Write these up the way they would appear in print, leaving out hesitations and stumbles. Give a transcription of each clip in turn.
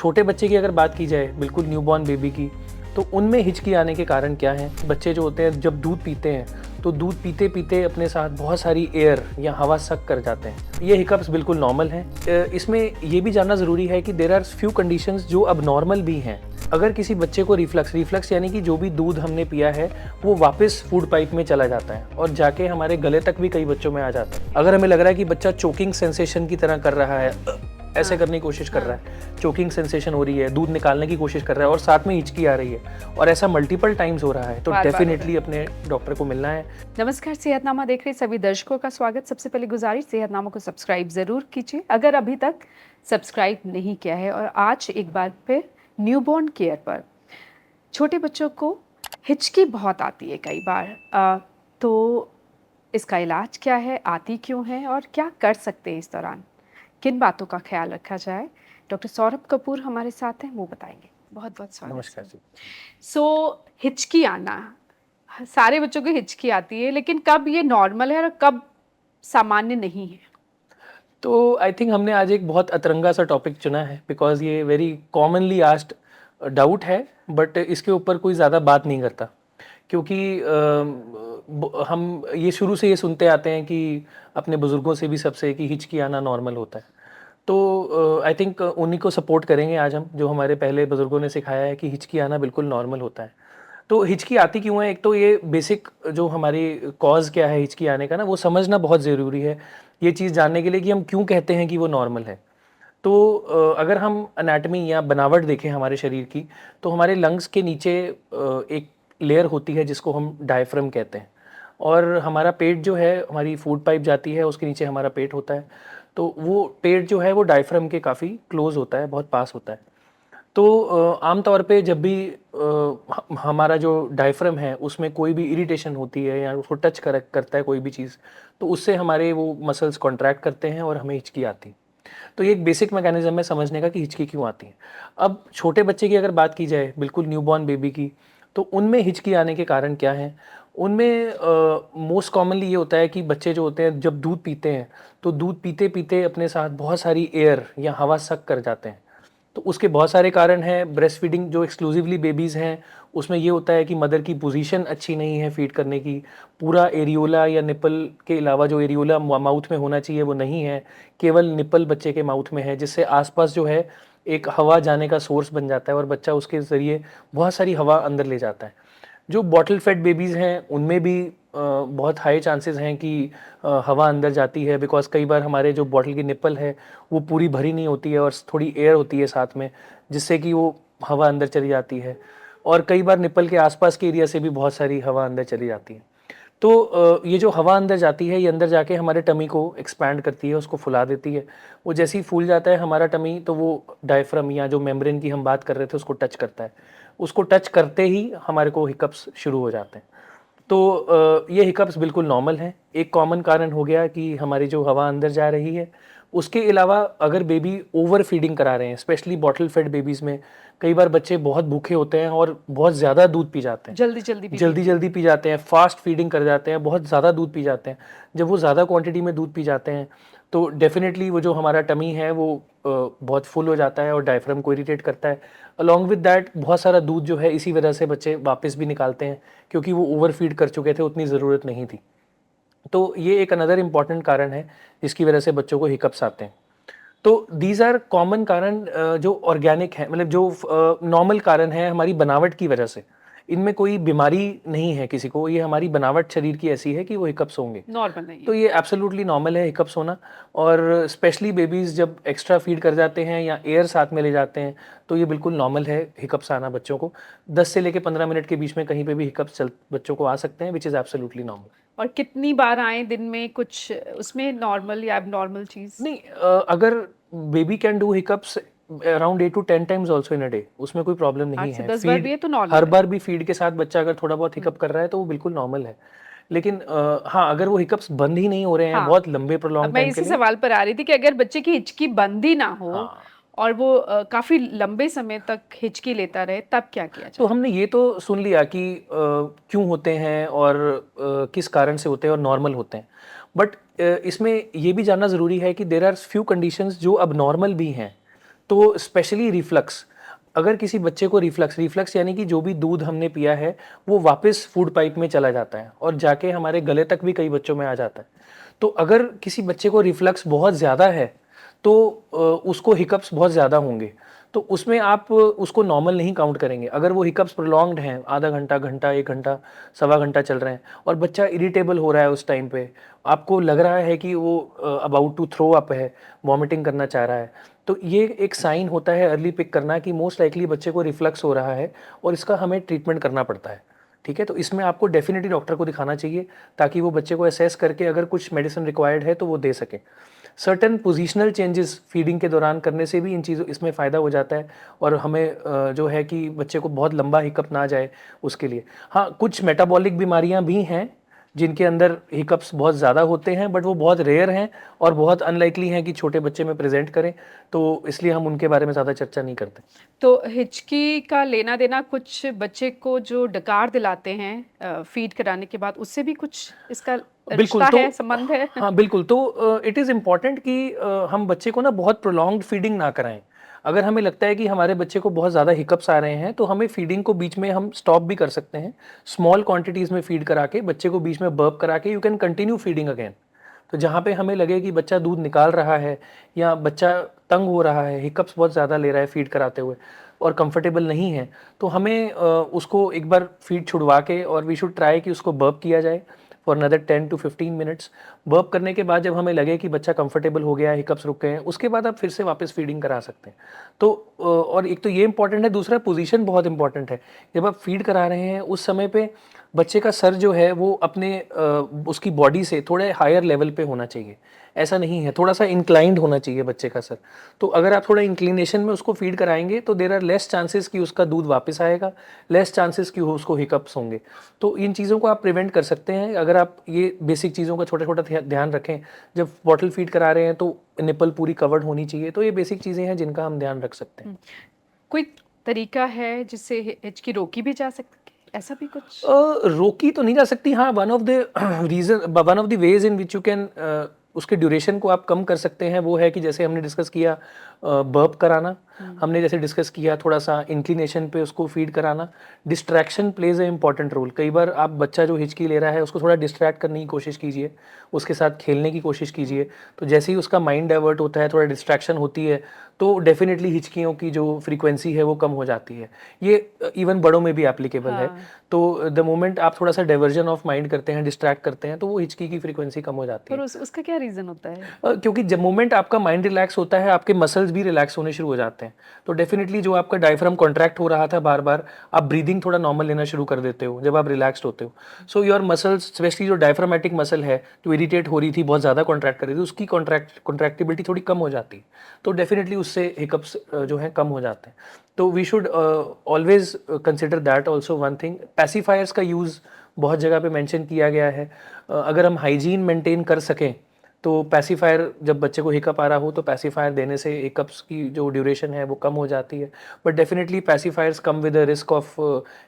छोटे बच्चे की अगर बात की जाए, बिल्कुल न्यूबॉर्न बेबी की, तो उनमें हिचकी आने के कारण क्या हैं? बच्चे जो होते हैं जब दूध पीते हैं तो दूध पीते पीते अपने साथ बहुत सारी एयर या हवा सक कर जाते हैं। ये हिकअप्स बिल्कुल नॉर्मल हैं। इसमें ये भी जानना ज़रूरी है कि देयर आर फ्यू कंडीशंस जो अब नॉर्मल भी हैं। अगर किसी बच्चे को रिफ्लक्स यानी कि जो भी दूध हमने पिया है वो वापस फूड पाइप में चला जाता है और जाके हमारे गले तक भी कई बच्चों में आ जाता है। अगर हमें लग रहा है कि बच्चा चोकिंग सेंसेशन की तरह कर रहा है, ऐसे करने की कोशिश कर रहा है, चोकिंग सेंसेशन हो रही है, दूध निकालने की कोशिश कर रहा है और साथ में हिचकी आ रही है और ऐसा मल्टीपल टाइम्स हो रहा है, तो डेफिनेटली अपने डॉक्टर को मिलना है। नमस्कार, सेहतनामा देख रहे सभी दर्शकों का स्वागत। सबसे पहले गुजारिश, सेहतनामा को सब्सक्राइब ज़रूर कीजिए अगर अभी तक सब्सक्राइब नहीं किया है। और आज एक बार फिर न्यूबॉर्न केयर पर। छोटे बच्चों को हिचकी बहुत आती है कई बार, तो इसका इलाज क्या है, आती क्यों है और क्या कर सकते हैं इस दौरान, किन बातों का ख्याल रखा जाए? डॉक्टर सौरभ कपूर हमारे साथ हैं, वो बताएंगे। बहुत बहुत स्वागत। नमस्कार जी। हिचकी आना, सारे बच्चों को हिचकी आती है, लेकिन कब ये नॉर्मल है और कब सामान्य नहीं है? तो आई थिंक हमने आज एक बहुत अतरंगा सा टॉपिक चुना है, बिकॉज ये वेरी कॉमनली आस्क्ड डाउट है, बट इसके ऊपर कोई ज़्यादा बात नहीं करता, क्योंकि हम ये शुरू से ये सुनते आते हैं कि अपने बुज़ुर्गों से भी सबसे कि हिचकी आना नॉर्मल होता है। तो आई थिंक उन्हीं को सपोर्ट करेंगे आज हम, जो हमारे पहले बुज़ुर्गों ने सिखाया है कि हिचकी आना बिल्कुल नॉर्मल होता है। तो हिचकी आती क्यों है? एक तो ये बेसिक जो हमारी कॉज़ क्या है हिचकी आने का ना, वो समझना बहुत ज़रूरी है, ये चीज़ जानने के लिए कि हम क्यों कहते हैं कि वो नॉर्मल है। तो अगर हम एनाटमी या बनावट देखें हमारे शरीर की, तो हमारे लंग्स के नीचे एक लेयर होती है जिसको हम डायफ्राम कहते हैं, और हमारा पेट जो है, हमारी फूड पाइप जाती है, उसके नीचे हमारा पेट होता है। तो वो पेट जो है वो डायफ्राम के काफ़ी क्लोज होता है, बहुत पास होता है। तो आम तौर पे जब भी हमारा जो डायफ्राम है उसमें कोई भी इरिटेशन होती है या उसको टच करता है कोई भी चीज़, तो उससे हमारे वो मसल्स कॉन्ट्रैक्ट करते हैं और हमें हिचकी आती है। तो ये एक बेसिक मैकेनिज्म है समझने का कि हिचकी क्यों आती है। अब छोटे बच्चे की अगर बात की जाए, बिल्कुल न्यूबॉर्न बेबी की, तो उनमें हिचकी आने के कारण क्या हैं? उनमें मोस्ट कॉमनली ये होता है कि बच्चे जो होते हैं जब दूध पीते हैं तो दूध पीते पीते अपने साथ बहुत सारी एयर या हवा सक कर जाते हैं। तो उसके बहुत सारे कारण हैं। ब्रेस्ट फीडिंग जो एक्सक्लूसिवली बेबीज़ हैं, उसमें ये होता है कि मदर की पोजीशन अच्छी नहीं है फीड करने की। पूरा एरियोला या निपल के अलावा जो एरियोला माउथ में होना चाहिए वो नहीं है, केवल निपल बच्चे के माउथ में है, जिससे आसपास जो है एक हवा जाने का सोर्स बन जाता है और बच्चा उसके ज़रिए बहुत सारी हवा अंदर ले जाता है। जो बॉटल फेड बेबीज़ हैं उनमें भी बहुत हाई चांसेस हैं कि हवा अंदर जाती है, बिकॉज़ कई बार हमारे जो बॉटल की निप्पल है वो पूरी भरी नहीं होती है और थोड़ी एयर होती है साथ में, जिससे कि वो हवा अंदर चली जाती है। और कई बार निप्पल के आसपास के एरिया से भी बहुत सारी हवा अंदर चली जाती है। तो ये जो हवा अंदर जाती है, ये अंदर जाके हमारे टमी को एक्सपैंड करती है, उसको फुला देती है। वो जैसे ही फूल जाता है हमारा टमी, तो वो डायफ्राम या जो मेम्ब्रेन की हम बात कर रहे थे उसको टच करता है। उसको टच करते ही हमारे को हिकअप्स शुरू हो जाते हैं। तो ये हिकअप्स बिल्कुल नॉर्मल हैं। एक कॉमन कारण हो गया कि हमारी जो हवा अंदर जा रही है। उसके अलावा अगर बेबी ओवर फीडिंग करा रहे हैं, स्पेशली बॉटल फेड बेबीज़ में, कई बार बच्चे बहुत भूखे होते हैं और बहुत ज़्यादा दूध पी जाते हैं, जल्दी पी जाते हैं, फास्ट फीडिंग कर जाते हैं, बहुत ज़्यादा दूध पी जाते हैं। जब वो ज़्यादा क्वांटिटी में दूध पी जाते हैं तो डेफिनेटली वो जो हमारा टमी है वो बहुत फुल हो जाता है और डायफ्राम को इरिटेट करता है। अलॉन्ग विद दैट बहुत सारा दूध जो है इसी वजह से बच्चे वापस भी निकालते हैं, क्योंकि वो ओवर फीड कर चुके थे, उतनी ज़रूरत नहीं थी। तो ये एक अनदर इम्पॉर्टेंट कारण है जिसकी वजह से बच्चों को हिकअप्स आते हैं। तो दीज आर कॉमन कारण जो ऑर्गेनिक है, मतलब जो नॉर्मल कारण है हमारी बनावट की वजह से। इनमें कोई बीमारी नहीं है किसी को, ये हमारी बनावट शरीर की ऐसी है कि वो हिकअप्स होंगे। नॉर्मल नहीं तो है। ये एब्सोल्युटली नॉर्मल है हिकअप्स होना। और स्पेशली बेबीज़ जब एक्स्ट्रा फीड कर जाते हैं या एयर साथ में ले जाते हैं तो ये बिल्कुल नॉर्मल है हिकअप्स आना बच्चों को। 10 से लेके 15 मिनट के बीच में कहीं पे भी हिकअप्स बच्चों को आ सकते हैं, विच इज़ एब्सोल्युटली नॉर्मल। और कितनी बार आए दिन में, कुछ उसमें नॉर्मल या एबनॉर्मल चीज़? नहीं, अगर baby can do hiccups around 8 to 10 times also in a day, उसमें कोई प्रॉब्लम नहीं 8 से है। 10 बार फीड भी है तो नॉर्मल हर है। बार भी फीड के साथ बच्चा अगर थोड़ा बहुत हिकअप कर रहा है तो वो बिल्कुल नॉर्मल है। लेकिन हाँ, अगर वो हिकअप्स बंद ही नहीं हो रहे हैं हाँ, बहुत लंबे अब प्रोलॉन्ग मैं टाइम के इसी लिए। सवाल पर आ रही थी कि अगर बच्चे की हिचकी बंद ही ना हो हाँ, और वो काफी लंबे समय तक हिचकी लेता रहे, तब क्या किया तो जाए? हमने ये तो सुन लिया कि क्यों होते हैं और किस कारण से होते हैं और नॉर्मल होते हैं। बट इसमें ये भी जानना ज़रूरी है कि देर आर फ्यू कंडीशंस जो अब नॉर्मल भी हैं। तो स्पेशली रिफ्लक्स, अगर किसी बच्चे को रिफ्लक्स यानी कि जो भी दूध हमने पिया है वो वापस फूड पाइप में चला जाता है और जाके हमारे गले तक भी कई बच्चों में आ जाता है। तो अगर किसी बच्चे को रिफ्लक्स बहुत ज़्यादा है तो उसको हिकअप्स बहुत ज़्यादा होंगे, तो उसमें आप उसको नॉर्मल नहीं काउंट करेंगे। अगर वो हिकअप्स प्रोलॉन्ग्ड हैं, आधा घंटा, घंटा, 1 घंटा, सवा घंटा चल रहे हैं और बच्चा इरिटेबल हो रहा है उस टाइम पे, आपको लग रहा है कि वो अबाउट टू थ्रो अप है, वॉमिटिंग करना चाह रहा है, तो ये एक साइन होता है अर्ली पिक करना कि मोस्ट लाइकली बच्चे को रिफ्लक्स हो रहा है और इसका हमें ट्रीटमेंट करना पड़ता है। ठीक है, तो इसमें आपको डेफिनेटली डॉक्टर को दिखाना चाहिए ताकि वो बच्चे को असेस करके अगर कुछ मेडिसिन रिक्वायर्ड है तो वो दे सके। सर्टेन पोजिशनल चेंजेस फीडिंग के दौरान करने से भी इन चीज़ों इसमें फ़ायदा हो जाता है और हमें जो है कि बच्चे को बहुत लंबा हिकअप ना जाए उसके लिए। हाँ, कुछ मेटाबॉलिक बीमारियां भी हैं जिनके अंदर हिकअप्स बहुत ज़्यादा होते हैं, बट वो बहुत रेयर हैं और बहुत अनलाइकली हैं कि छोटे बच्चे में प्रेजेंट करें, तो इसलिए हम उनके बारे में ज़्यादा चर्चा नहीं करते। तो हिचकी का लेना देना कुछ बच्चे को जो डकार दिलाते हैं फीड कराने के बाद, उससे भी कुछ इसका बिल्कुल, रिश्ता तो है, संबंध है? हाँ, बिल्कुल, तो इट इज़ इम्पॉर्टेंट कि हम बच्चे को ना बहुत प्रोलॉन्ग्ड फीडिंग ना कराएं। अगर हमें लगता है कि हमारे बच्चे को बहुत ज़्यादा हिकअप्स आ रहे हैं तो हमें फीडिंग को बीच में हम स्टॉप भी कर सकते हैं। स्मॉल क्वांटिटीज़ में फीड करा के बच्चे को बीच में बर्प करा के you can continue feeding again. तो जहाँ पे हमें लगे कि बच्चा दूध निकाल रहा है या बच्चा तंग हो रहा है, हिकअप्स बहुत ज़्यादा ले रहा है फीड कराते हुए और कंफर्टेबल नहीं है, तो हमें उसको एक बार फीड छुड़वा के और वी शुड ट्राई कि उसको बर्प किया जाए for another 10 to 15 minutes. Burp करने के बाद जब हमें लगे कि बच्चा कंफर्टेबल हो गया है, हिकअप्स रुक गए हैं, उसके बाद आप फिर से वापस फीडिंग करा सकते हैं। तो और एक तो ये इंपॉर्टेंट है, दूसरा पोजीशन बहुत इंपॉर्टेंट है। जब आप फीड करा रहे हैं उस समय पे बच्चे का सर जो है वो अपने उसकी बॉडी से थोड़े हायर लेवल पे होना चाहिए। ऐसा नहीं है, थोड़ा सा इंक्लाइंड होना चाहिए बच्चे का सर। तो अगर आप थोड़ा इंक्लिनेशन में उसको फीड कराएंगे तो देर आर लेस चांसेस कि उसका दूध वापस आएगा, लेस चांसेस कि उसको हिकअप्स होंगे। तो इन चीज़ों को आप प्रिवेंट कर सकते हैं अगर आप ये बेसिक चीज़ों का छोटा छोटा ध्यान रखें। जब बॉटल फीड करा रहे हैं तो निपल पूरी कवर्ड होनी चाहिए। तो ये बेसिक चीज़ें हैं जिनका हम ध्यान रख सकते हैं। कोई तरीका है जिससे हिचकी रोकी भी जा सकती है, ऐसा भी कुछ? रोकी तो नहीं जा सकती। हाँ, one of the one of the ways in which you can उसके ड्यूरेशन को आप कम कर सकते हैं वो है कि जैसे हमने डिस्कस किया बर्प कराना, हमने जैसे डिस्कस किया थोड़ा सा इंक्लिनेशन पे उसको फीड कराना। Distraction plays a important role. कई बार आप बच्चा जो हिचकी ले रहा है उसको थोड़ा डिस्ट्रैक्ट करने की कोशिश कीजिए, उसके साथ खेलने की कोशिश कीजिए। तो जैसे ही उसका माइंड डाइवर्ट होता है, थोड़ा डिस्ट्रैक्शन होती है, तो डेफिनेटली हिचकियों की जो फ्रीक्वेंसी है वो कम हो जाती है। ये इवन बड़ों में भी एप्लीकेबल है। तो द मोमेंट आप थोड़ा सा डाइवर्जन ऑफ माइंड करते हैं, डिस्ट्रैक्ट करते हैं, तो वो हिचकी की फ्रीक्वेंसी कम हो जाती है। और उसका क्या रीजन होता है? क्योंकि जब मोमेंट आपका माइंड रिलैक्स होता है आपके मसल्स भी रिलैक्स होने शुरू हो जाते हैं। तो डेफिनेटली जो आपका डायफ्राम कॉन्ट्रैक्ट हो रहा था बार बार, आप ब्रीदिंग थोड़ा नॉर्मल लेना शुरू कर देते हो जब आप रिलैक्स्ड होते हो। सो योर मसल्स, स्पेशली जो डायफ्रामेटिक मसल है जो इरिटेट हो रही थी, बहुत ज़्यादा कॉन्ट्रैक्ट कर रही थी, उसकी कॉन्ट्रैक्टिबिलिटी थोड़ी कम हो जाती है। तो डेफिनेटली उससे हिकअप्स जो है कम हो जाते हैं। तो we should always consider that also one thing. Pacifiers का यूज़ बहुत जगह पे मेंशन किया गया है। अगर हम हाइजीन मेंटेन कर सकें तो पैसिफायर, जब बच्चे को हिकअप आ रहा हो तो पैसिफायर देने से हिकअप्स की जो ड्यूरेशन है वो कम हो जाती है। But definitely pacifiers come with the risk of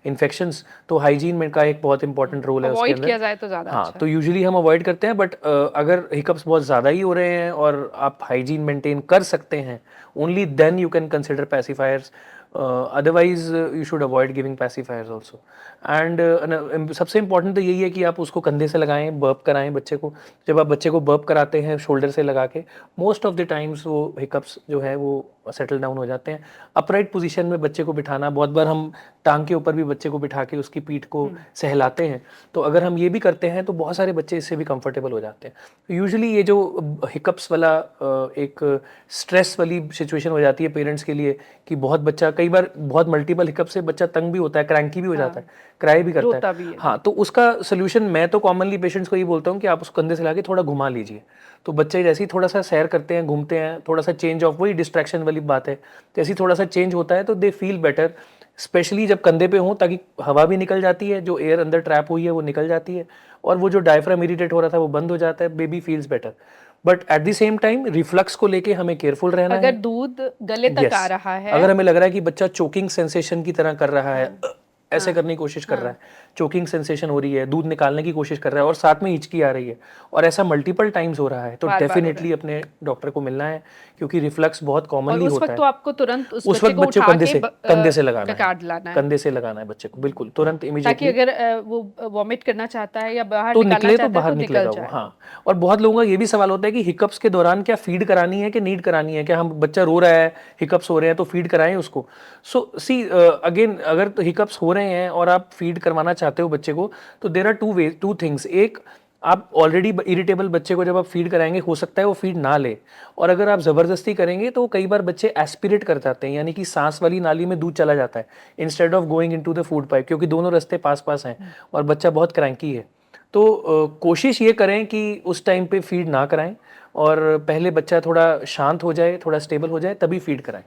infections, तो हाइजीन में का एक बहुत इंपॉर्टेंट रोल है उसके अवॉइड अंदर। किया जाए तो ज़्यादा हाँ, अच्छा तो है। यूजुअली हम अवॉइड करते हैं, बट अगर हिकअप्स बहुत ज़्यादा ही हो रहे हैं और आप हाइजीन मेंटेन कर सकते हैं, only then you can consider pacifiers. Otherwise you should avoid giving pacifiers also. And सबसे इंपॉर्टेंट तो यही है कि आप उसको कंधे से लगाएं, बर्प कराएं बच्चे को। जब आप बच्चे को बर्प कराते हैं शोल्डर से लगा के, मोस्ट ऑफ द टाइम्स वो हिकअप्स जो है वो सेटल डाउन हो जाते हैं। अपराइट पोजीशन में बच्चे को बिठाना, बहुत बार हम टांग के ऊपर भी बच्चे को बिठा के उसकी पीठ को सहलाते हैं, तो अगर हम ये भी करते हैं तो बहुत सारे बच्चे इससे भी कंफर्टेबल हो जाते हैं। यूजुअली ये जो हिकअप्स वाला एक स्ट्रेस वाली सिचुएशन हो जाती है पेरेंट्स के लिए कि बहुत बच्चा, कई बार बहुत मल्टीपल हिकअप से बच्चा तंग भी होता है, क्रैंकी भी हो जाता है, क्राई भी करता रोता है। भी है। हाँ, तो उसका सोल्यूशन मैं तो कॉमनली पेशेंट्स को ये बोलता हूँ कि आप उसको कंधे से लाके थोड़ा घुमा लीजिए। तो बच्चे जैसे ही थोड़ा सा सैर करते हैं, घूमते हैं, थोड़ा सा चेंज ऑफ, वही डिस्ट्रैक्शन वाली बात है, जैसे ही थोड़ा सा चेंज होता है तो दे फील बेटर। स्पेशली जब कंधे पे हो, ताकि हवा भी निकल जाती है, जो एयर अंदर ट्रैप हुई है वो निकल जाती है और वो जो डायफ्राम इरिटेट हो रहा था वो बंद हो जाता है, baby feels better. But at the same time reflux को लेके हमें केयरफुल रहना अगर दूध गले तक Yes. आ रहा है, अगर हमें लग रहा है कि बच्चा चोकिंग सेंसेशन की तरह कर रहा है, ऐसे करने की कोशिश कर रहा है, चोकिंग सेंसेशन हो रही है, दूध निकालने की कोशिश कर रहा है और साथ में हिचकी आ रही है और ऐसा मल्टीपल टाइम्स हो रहा है, तो बार-बार हो रहा है। डेफिनेटली अपने डॉक्टर को मिलना है, क्योंकि रिफ्लक्स बहुत और कॉमनली उस होता वक्त तो है। आपको तुरंत उस उस बच्चे वक्त को बच्चे को उठा कंधे के से कंधे से लगाना है, ककाड़ लाना है, कंधे से लगाना है बच्चे को, बिल्कुल तुरंत ताकि इमीडिएटली। अगर वो वॉमिट करना चाहता है या बाहर तो निकालना निकले तो चाहता है बाहर तो निकलेगा निकल वो, जाए। हाँ। और बहुत लोगों का ये भी सवाल होता है कि हिकअप्स के दौरान क्या फीड करानी है कि नीड करानी है, क्या हम बच्चा रो रहा है, हिकअप्स हो रहे हैं तो फीड कराएं उसको। सो सी अगेन, अगर तो हिकअप्स हो रहे हैं और आप फीड करवाना चाहते हो बच्चे को, तो देर आर टू थिंग्स। एक, आप ऑलरेडी इरिटेबल बच्चे को जब आप फीड कराएंगे, हो सकता है वो फीड ना ले, और अगर आप ज़बरदस्ती करेंगे तो कई बार बच्चे एस्पिरेट कर जाते हैं, यानी कि सांस वाली नाली में दूध चला जाता है instead of going into the food pipe, क्योंकि दोनों रास्ते पास पास हैं और बच्चा बहुत क्रैंकी है। तो कोशिश ये करें कि उस टाइम पे फीड ना कराएं और पहले बच्चा थोड़ा शांत हो जाए, थोड़ा स्टेबल हो जाए, तभी फीड कराएं।